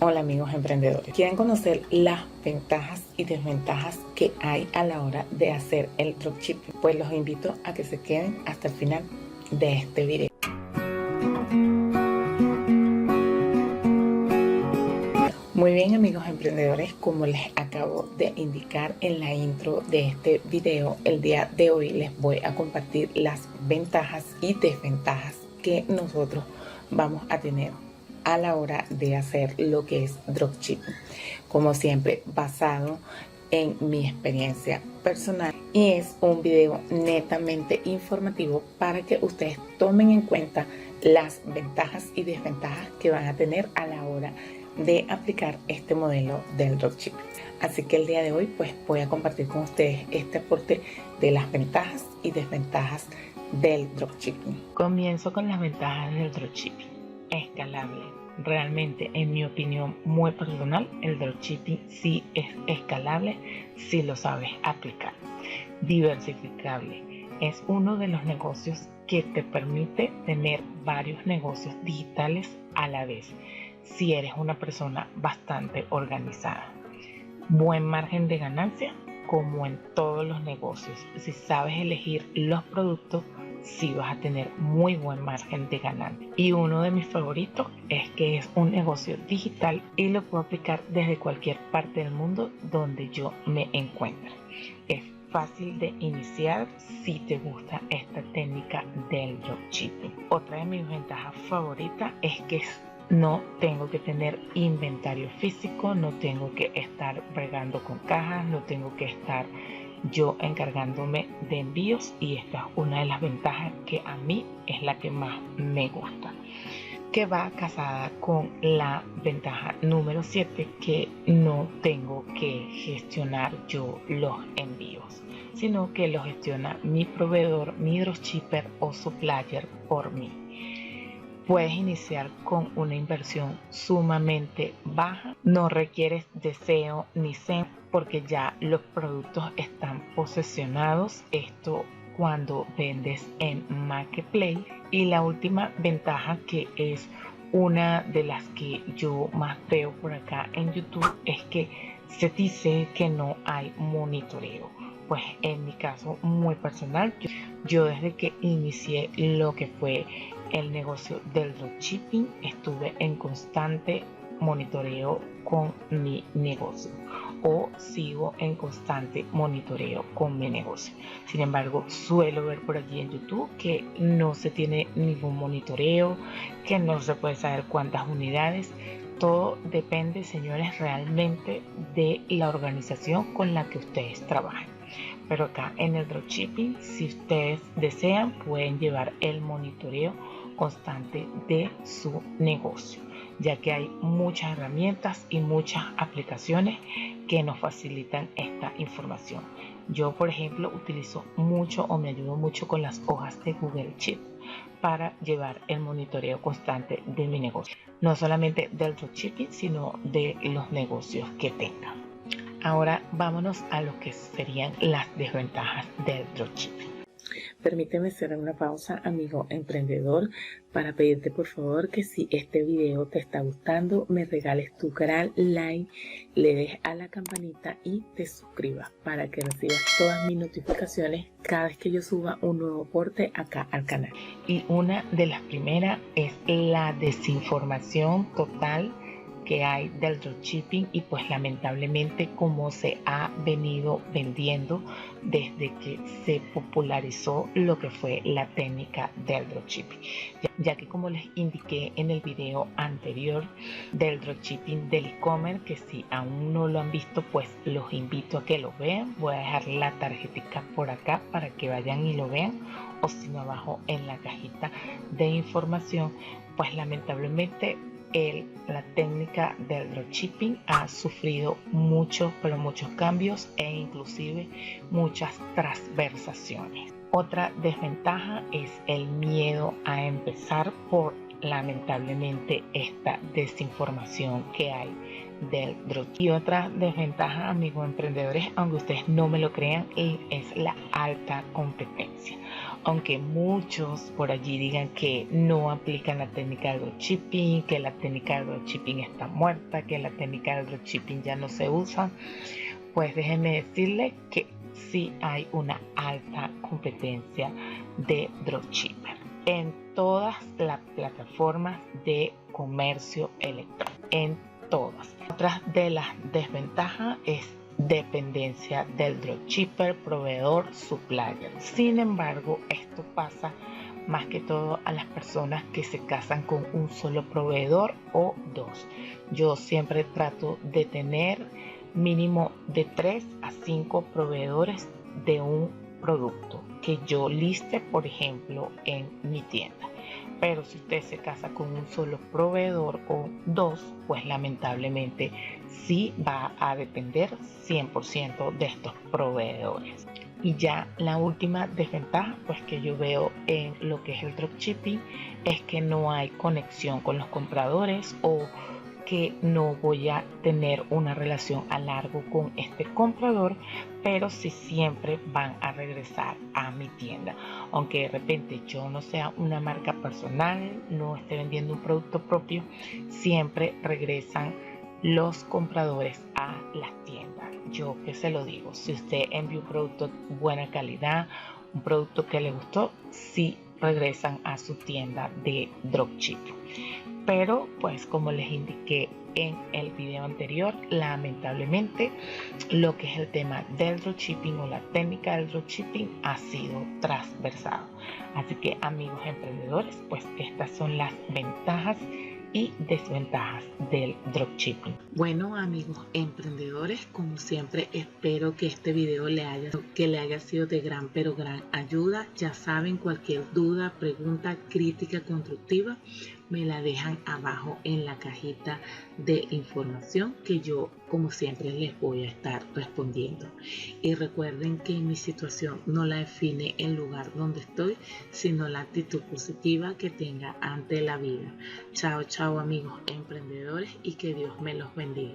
Hola amigos emprendedores, ¿quieren conocer las ventajas y desventajas que hay a la hora de hacer el dropshipping? Pues los invito a que se queden hasta el final de este video. Muy bien amigos emprendedores, como les acabo de indicar en la intro de este video, el día de hoy les voy a compartir las ventajas y desventajas que nosotros vamos a tener a la hora de hacer lo que es dropshipping, como siempre basado en mi experiencia personal, y es un video netamente informativo para que ustedes tomen en cuenta las ventajas y desventajas que van a tener a la hora de aplicar este modelo del dropshipping. Así que el día de hoy pues voy a compartir con ustedes este aporte de las ventajas y desventajas del dropshipping. Comienzo con las ventajas del dropshipping. Escalable. Realmente, en mi opinión muy personal, el dropshipping sí es escalable si lo sabes aplicar. Diversificable. Es uno de los negocios que te permite tener varios negocios digitales a la vez, si eres una persona bastante organizada. Buen margen de ganancia, como en todos los negocios. Si sabes elegir los productos, sí vas a tener muy buen margen de ganancia. Y uno de mis favoritos es que es un negocio digital y lo puedo aplicar desde cualquier parte del mundo donde yo me encuentre. Es fácil de iniciar si te gusta esta técnica del dropshipping. Otra de mis ventajas favoritas es que no tengo que tener inventario físico, no tengo que estar bregando con cajas, no tengo que estar yo encargándome de envíos, y esta es una de las ventajas que a mí es la que más me gusta, que va casada con la ventaja número 7, que no tengo que gestionar yo los envíos, sino que lo gestiona mi proveedor, mi dropshipper o supplier por mí. Puedes iniciar con una inversión sumamente baja, no requieres de SEO ni SEM porque ya los productos están posesionados, esto cuando vendes en Marketplace. Y la última ventaja, que es una de las que yo más veo por acá en YouTube, es que se dice que no hay monitoreo. Pues en mi caso muy personal, yo desde que inicié lo que fue el negocio del dropshipping estuve en constante monitoreo con mi negocio, o sigo en constante monitoreo con mi negocio. Sin embargo, suelo ver por allí en YouTube que no se tiene ningún monitoreo, que no se puede saber cuántas unidades. Todo depende, señores, realmente de la organización con la que ustedes trabajen. Pero acá en el dropshipping, si ustedes desean, pueden llevar el monitoreo constante de su negocio, ya que hay muchas herramientas y muchas aplicaciones que nos facilitan esta información. Yo, por ejemplo, utilizo mucho o me ayudo mucho con las hojas de Google Sheets para llevar el monitoreo constante de mi negocio, no solamente del dropshipping, sino de los negocios que tenga. Ahora vámonos a lo que serían las desventajas del dropshipping. Permíteme hacer una pausa, amigo emprendedor, para pedirte por favor que si este video te está gustando, me regales tu gran like, le des a la campanita y te suscribas para que recibas todas mis notificaciones cada vez que yo suba un nuevo aporte acá al canal. Y una de las primeras es la desinformación total que hay del dropshipping, y pues lamentablemente como se ha venido vendiendo desde que se popularizó lo que fue la técnica del dropshipping, ya que como les indiqué en el video anterior del dropshipping del e-commerce, que si aún no lo han visto pues los invito a que lo vean. Voy a dejar la tarjetita por acá para que vayan y lo vean, o si no abajo en la cajita de información. Pues lamentablemente la técnica del dropshipping ha sufrido muchos cambios e inclusive muchas transversaciones. Otra desventaja es el miedo a empezar por lamentablemente esta desinformación que hay del dropshipping. Y otra desventaja, amigos emprendedores, aunque ustedes no me lo crean, es la alta competencia. Aunque muchos por allí digan que no aplican la técnica de dropshipping, que la técnica de dropshipping está muerta, que la técnica de dropshipping ya no se usa, pues déjenme decirles que sí hay una alta competencia de dropshipper en todas las plataformas de comercio electrónico, en todas. Otra de las desventajas es dependencia del dropshipper, proveedor, supplier. Sin embargo, esto pasa más que todo a las personas que se casan con un solo proveedor o dos. Yo siempre trato de tener mínimo de 3 a 5 proveedores de un producto que yo liste, por ejemplo, en mi tienda. Pero si usted se casa con un solo proveedor o dos, pues lamentablemente sí va a depender 100% de estos proveedores. Y ya la última desventaja pues que yo veo en lo que es el dropshipping es que no hay conexión con los compradores, o que no voy a tener una relación a largo con este comprador, pero sí siempre van a regresar a mi tienda. Aunque de repente yo no sea una marca personal, no esté vendiendo un producto propio, siempre regresan los compradores a las tiendas. Yo que se lo digo, si usted envió un producto de buena calidad, un producto que le gustó, sí regresan a su tienda de dropshipping. Pero pues como les indiqué en el video anterior, lamentablemente lo que es el tema del dropshipping o la técnica del dropshipping ha sido transversado. Así que amigos emprendedores, pues estas son las ventajas y desventajas del dropshipping. Bueno, amigos emprendedores, como siempre espero que este video le haya sido de gran ayuda. Ya saben, cualquier duda, pregunta, crítica constructiva me la dejan abajo en la cajita de información, que yo como siempre les voy a estar respondiendo. Y recuerden que mi situación no la define el lugar donde estoy, sino la actitud positiva que tenga ante la vida. Chao, chao amigos emprendedores, y que Dios me los bendiga.